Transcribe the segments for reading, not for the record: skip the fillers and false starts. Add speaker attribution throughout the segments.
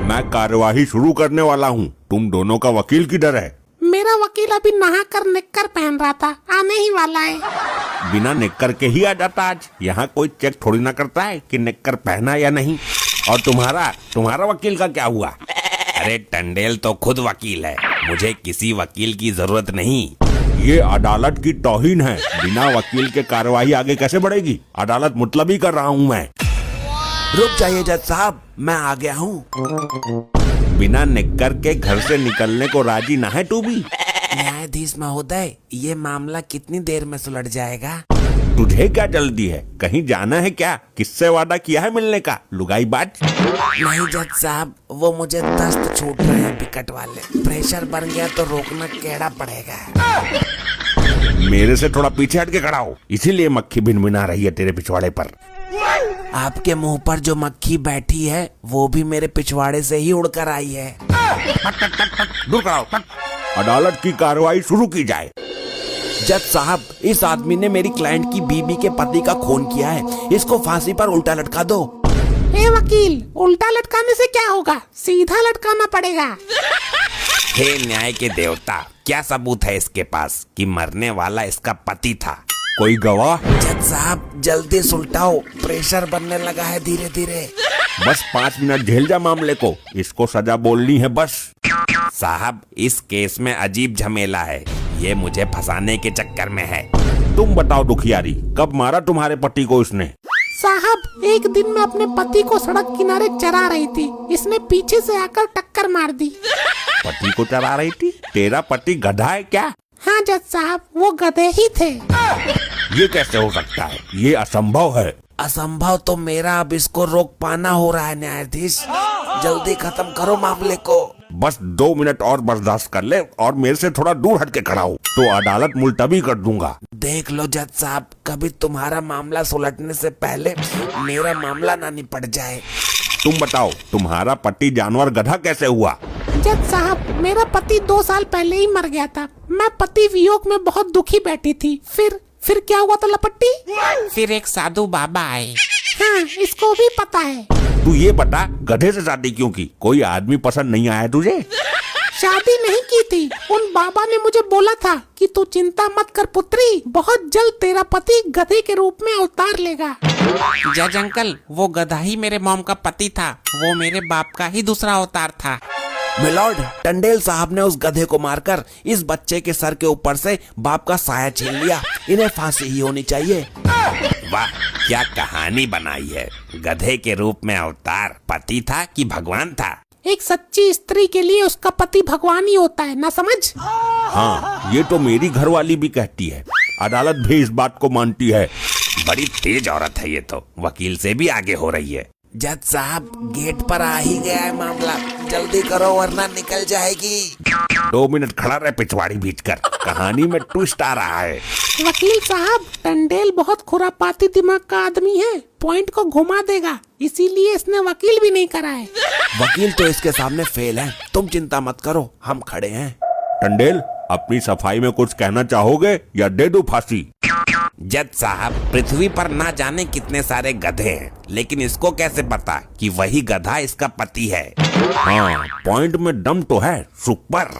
Speaker 1: मैं कार्यवाही शुरू करने वाला हूँ। तुम दोनों का वकील किधर है?
Speaker 2: मेरा वकील अभी नहाकर निक्कर पहन रहा था, आने ही वाला है।
Speaker 1: बिना निक्कर के ही आ जाता आज। यहाँ कोई चेक थोड़ी ना करता है कि निक्कर पहना या नहीं। और तुम्हारा वकील का क्या हुआ?
Speaker 3: अरे टंडेल तो खुद वकील है, मुझे किसी वकील की जरूरत नहीं।
Speaker 1: ये अदालत की तौहीन है। बिना वकील के कार्यवाही आगे कैसे बढ़ेगी? अदालत मुतलबी कर रहा हूँ मैं।
Speaker 3: रुक जाइए जज साहब, मैं आ गया हूँ।
Speaker 1: बिना निक्कर के घर से निकलने को राजी ना है तू भी?
Speaker 3: न्यायाधीश महोदय, ये मामला कितनी देर में सुलझ जाएगा?
Speaker 1: तुझे क्या जल्दी है? कहीं जाना है क्या? किससे वादा किया है मिलने का, लुगाई बात?
Speaker 3: नहीं जज साहब, वो मुझे दस्त छूट रहे हैं विकट वाले। प्रेशर बन गया तो रोकना टेढ़ा पड़ेगा।
Speaker 1: मेरे से थोड़ा पीछे हट के खड़ा हो, इसीलिए मक्खी भिनभिना रही है तेरे पिछवाड़े पर।
Speaker 3: आपके मुंह पर जो मक्खी बैठी है वो भी मेरे पिछवाड़े से ही उड़कर आई है।
Speaker 1: दूर खड़ा हो। अदालत की कार्रवाई शुरू की जाए।
Speaker 3: जज साहब, इस आदमी ने मेरी क्लाइंट की बीबी के पति का खून किया है, इसको फांसी पर उल्टा लटका दो।
Speaker 2: ए वकील, उल्टा लटकाने से क्या होगा? सीधा लटकाना पड़ेगा।
Speaker 3: हे न्याय के देवता, क्या सबूत है इसके पास कि मरने वाला इसका पति था?
Speaker 1: कोई गवाह?
Speaker 3: जज साहब जल्दी सुलटाओ, प्रेशर बनने लगा है धीरे धीरे।
Speaker 1: बस 5 मिनट झेल जा मामले को, इसको सजा बोलनी है बस।
Speaker 3: साहब, इस केस में अजीब झमेला है, ये मुझे फंसाने के चक्कर में है।
Speaker 1: तुम बताओ दुखियारी, कब मारा तुम्हारे पति को इसने?
Speaker 2: साहब, एक दिन मैं अपने पति को सड़क किनारे चरा रही थी, इसने पीछे से आकर टक्कर मार दी।
Speaker 1: पति को चरा रही थी? तेरा पति गधा है क्या?
Speaker 2: हाँ जज साहब, वो गधे ही थे।
Speaker 1: ये कैसे हो सकता है? ये असंभव है।
Speaker 3: असंभव तो मेरा अब इसको रोक पाना हो रहा है न्यायाधीश, जल्दी खत्म करो मामले को।
Speaker 1: बस 2 मिनट और बर्दाश्त कर ले और मेरे से थोड़ा दूर हट के खड़ा हो तो अदालत मुलतवी कर दूंगा।
Speaker 3: देख लो जज साहब, कभी तुम्हारा मामला सुलटने से पहले मेरा मामला ना निपट जाए।
Speaker 1: तुम बताओ, तुम्हारा पति जानवर गधा कैसे हुआ?
Speaker 2: जज साहब, मेरा पति 2 साल पहले ही मर गया था। मैं पति वियोग में बहुत दुखी बैठी थी। फिर क्या हुआ था लपट्टी?
Speaker 3: फिर एक साधु बाबा आए।
Speaker 2: हाँ, इसको भी पता है।
Speaker 1: तू ये बता, गधे से शादी क्यों की? कोई आदमी पसंद नहीं आया तुझे?
Speaker 2: शादी नहीं की थी, उन बाबा ने मुझे बोला था कि तू चिंता मत कर पुत्री, बहुत जल्द तेरा पति गधे के रूप में अवतार लेगा।
Speaker 4: जज अंकल, वो गधा ही मेरे मॉम का पति था, वो मेरे बाप का ही दूसरा अवतार था।
Speaker 3: मिलॉर्ड, टंडेल साहब ने उस गधे को मारकर इस बच्चे के सर के ऊपर से बाप का साया छीन लिया। इन्हें फांसी ही होनी चाहिए।
Speaker 4: वाह, क्या कहानी बनाई है। गधे के रूप में अवतार पति था कि भगवान था?
Speaker 2: एक सच्ची स्त्री के लिए उसका पति भगवान ही होता है, ना समझ?
Speaker 1: हाँ, ये तो मेरी घरवाली भी कहती है। अदालत भी इस बात को मानती है।
Speaker 4: बड़ी तेज औरत है ये तो, वकील से भी आगे हो रही है।
Speaker 3: जज साहब, गेट पर आ ही गया है मामला, जल्दी करो वरना निकल जाएगी।
Speaker 1: 2 मिनट खड़ा रहे पिछवाड़ी भींचकर, कहानी में ट्विस्ट आ रहा है।
Speaker 2: वकील साहब, टंडेल बहुत खुरापाती दिमाग का आदमी है, पॉइंट को घुमा देगा, इसीलिए इसने वकील भी नहीं करा है।
Speaker 3: वकील तो इसके सामने फेल है, तुम चिंता मत करो, हम खड़े हैं।
Speaker 1: टंडेल, अपनी सफाई में कुछ कहना चाहोगे या दे दूं फांसी?
Speaker 4: जज साहब, पृथ्वी पर ना जाने कितने सारे गधे हैं, लेकिन इसको कैसे पता कि वही गधा इसका पति है?
Speaker 1: हाँ, पॉइंट में दम तो है, सुपर।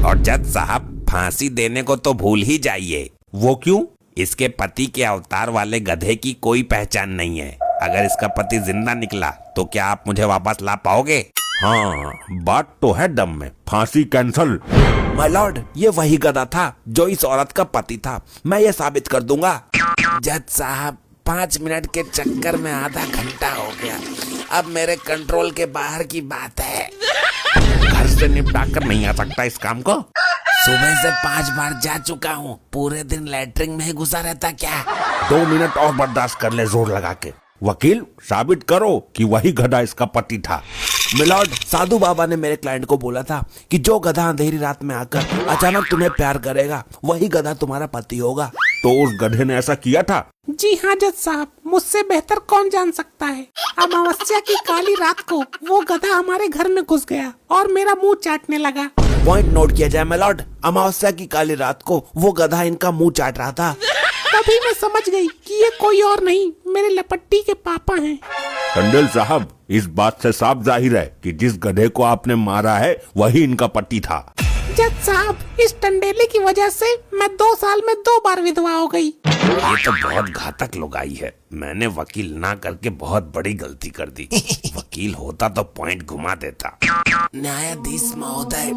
Speaker 4: और जज साहब, फांसी देने को तो भूल ही जाइए।
Speaker 1: वो क्यों?
Speaker 4: इसके पति के अवतार वाले गधे की कोई पहचान नहीं है। अगर इसका पति जिंदा निकला तो क्या आप मुझे वापस ला पाओगे?
Speaker 1: हाँ, बात तो है दम में। फांसी कैंसल।
Speaker 3: माय लॉर्ड, ये वही गधा था जो इस औरत का पति था, मैं ये साबित कर दूंगा। जज साहब, 5 मिनट के चक्कर में आधा घंटा हो गया, अब मेरे कंट्रोल के बाहर की बात है।
Speaker 1: घर से निपटा कर नहीं आ सकता इस काम को?
Speaker 3: सुबह से 5 बार जा चुका हूँ, पूरे दिन लैट्रिन में ही घुसा रहता क्या?
Speaker 1: 2 मिनट और बर्दाश्त कर ले जोर लगा के। वकील, साबित करो कि वही गधा इसका पति था।
Speaker 3: मिलॉर्ड, साधु बाबा ने मेरे क्लाइंट को बोला था कि जो गधा अंधेरी रात में आकर अचानक तुम्हें प्यार करेगा, वही गधा तुम्हारा पति होगा।
Speaker 1: तो उस गधे ने ऐसा किया था?
Speaker 2: जी हाँ जज साहब, मुझसे बेहतर कौन जान सकता है। अमावस्या की काली रात को वो गधा हमारे घर में घुस गया और मेरा मुंह चाटने लगा।
Speaker 3: पॉइंट नोट किया जाए मिलॉर्ड, अमावस्या की काली रात को वो गधा इनका मुंह चाट रहा था।
Speaker 2: तभी मैं समझ गई कि ये कोई और नहीं, मेरे लपट्टी के पापा हैं।
Speaker 1: टंडेल साहब, इस बात से साफ जाहिर है कि जिस गधे को आपने मारा है वही इनका पति था।
Speaker 2: जज साहब, इस टंडेले की वजह से मैं 2 साल में 2 बार विधवा हो गई।
Speaker 4: ये तो बहुत घातक लुगाई है। मैंने वकील ना करके बहुत बड़ी गलती कर दी। वकील होता तो पॉइंट घुमा देता।
Speaker 3: न्यायाधीश महोदय,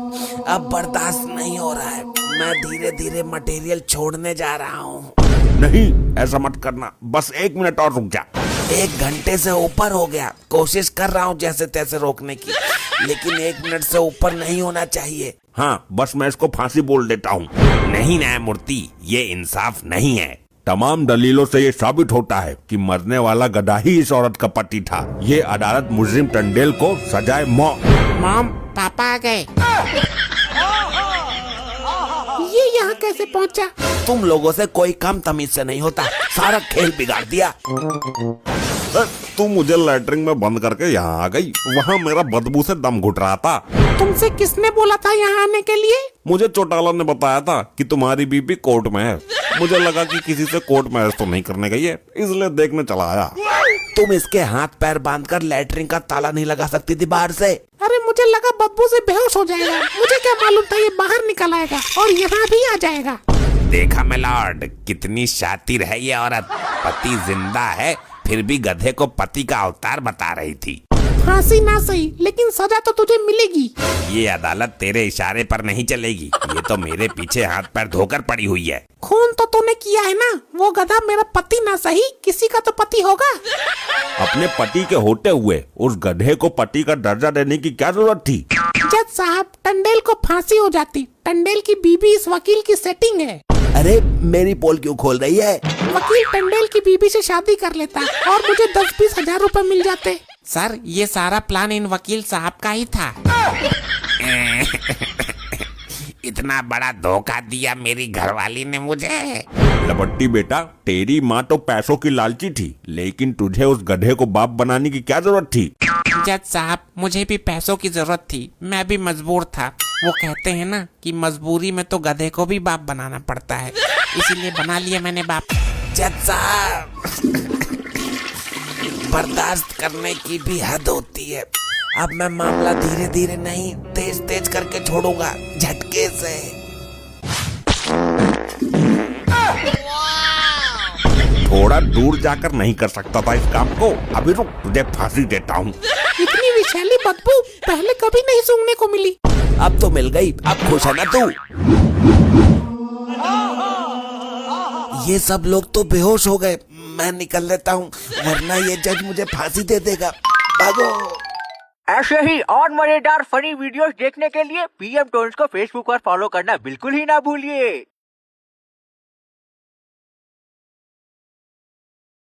Speaker 3: अब बर्दाश्त नहीं हो रहा है। मैं धीरे धीरे मटेरियल छोड़ने जा रहा हूँ।
Speaker 1: नहीं, ऐसा मत करना, बस 1 मिनट और रुक जा।
Speaker 3: 1 घंटे से ऊपर हो गया। कोशिश कर रहा हूँ जैसे तैसे रोकने की, लेकिन 1 मिनट से ऊपर नहीं होना चाहिए।
Speaker 1: हाँ, बस मैं इसको फांसी बोल देता हूँ।
Speaker 4: नहीं न्यायमूर्ति, ये इंसाफ नहीं है।
Speaker 1: तमाम दलीलों से ये साबित होता है कि मरने वाला गधा ही इस औरत का पति था। ये अदालत मुजरिम टंडेल को सजाए मौत।
Speaker 2: मॉम, पापा आ गए। ये यहाँ कैसे पहुँचा?
Speaker 3: तुम लोगों से कोई कम तमीज से नहीं होता। सारा खेल बिगाड़ दिया।
Speaker 1: तू मुझे लैटरिन में बंद करके यहाँ आ गई। वहाँ मेरा बदबू से दम घुट रहा था।
Speaker 2: तुमसे किसने बोला था यहाँ आने के लिए?
Speaker 1: मुझे चौटाला ने बताया था कि तुम्हारी बीबी कोर्ट में है। मुझे लगा कि किसी से कोर्ट मैरिज तो नहीं करने गई है, इसलिए देखने चला आया।
Speaker 3: तुम इसके हाथ पैर बांधकर लैटरिन का ताला नहीं लगा सकती थी बाहर से?
Speaker 2: अरे मुझे लगा बदबू से बेहोश हो जाएगा। मुझे क्या मालूम था ये बाहर निकल आएगा और यहाँ भी आ जाएगा।
Speaker 4: देखा मिलॉर्ड, कितनी शातिर है ये औरत। पति जिंदा है फिर भी गधे को पति का अवतार बता रही थी।
Speaker 2: फांसी ना सही, लेकिन सजा तो तुझे मिलेगी।
Speaker 4: ये अदालत तेरे इशारे पर नहीं चलेगी। ये तो मेरे पीछे हाथ पैर धोकर पड़ी हुई है।
Speaker 2: खून तो तूने किया है ना। वो गधा मेरा पति ना सही, किसी का तो पति होगा।
Speaker 1: अपने पति के होते हुए उस गधे को पति का दर्जा देने की क्या जरूरत थी?
Speaker 2: जज साहब, टंडेल को फांसी हो जाती। टंडेल की बीबी इस वकील की सेटिंग है।
Speaker 3: अरे मेरी पोल क्यों खोल रही है?
Speaker 2: वकील टंडेल की बीबी से शादी कर लेता और मुझे 10-20 हजार रुपए मिल जाते।
Speaker 5: सर, ये सारा प्लान इन वकील साहब का ही था।
Speaker 4: इतना बड़ा धोखा दिया मेरी घरवाली ने मुझे।
Speaker 1: लबट्टी बेटा, तेरी माँ तो पैसों की लालची थी, लेकिन तुझे उस गधे को बाप बनाने की क्या जरूरत थी?
Speaker 5: जज साहब, मुझे भी पैसों की जरूरत थी। मैं भी मजबूर था। वो कहते हैं ना कि मजबूरी में तो गधे को भी बाप बनाना पड़ता है, इसीलिए बना लिया मैंने बाप।
Speaker 3: जज साहब, बर्दाश्त करने की भी हद होती है। अब मैं मामला धीरे धीरे नहीं, तेज तेज करके छोड़ूंगा, झटके से।
Speaker 1: थोड़ा दूर जाकर नहीं कर सकता था इस काम को? अभी रुक, तुझे फांसी देता हूँ।
Speaker 2: इतनी विषैली बदबू पहले कभी नहीं सूंघने को मिली।
Speaker 3: अब तो मिल गई। अब खुश है ना तू? ये सब लोग तो बेहोश हो गए। मैं निकल लेता हूँ, वरना ये जज मुझे फांसी दे देगा। भागो।
Speaker 6: ऐसे ही और मजेदार फनी वीडियोस देखने के लिए PM टोन्स को फेसबुक पर फॉलो करना बिल्कुल ही ना भूलिए।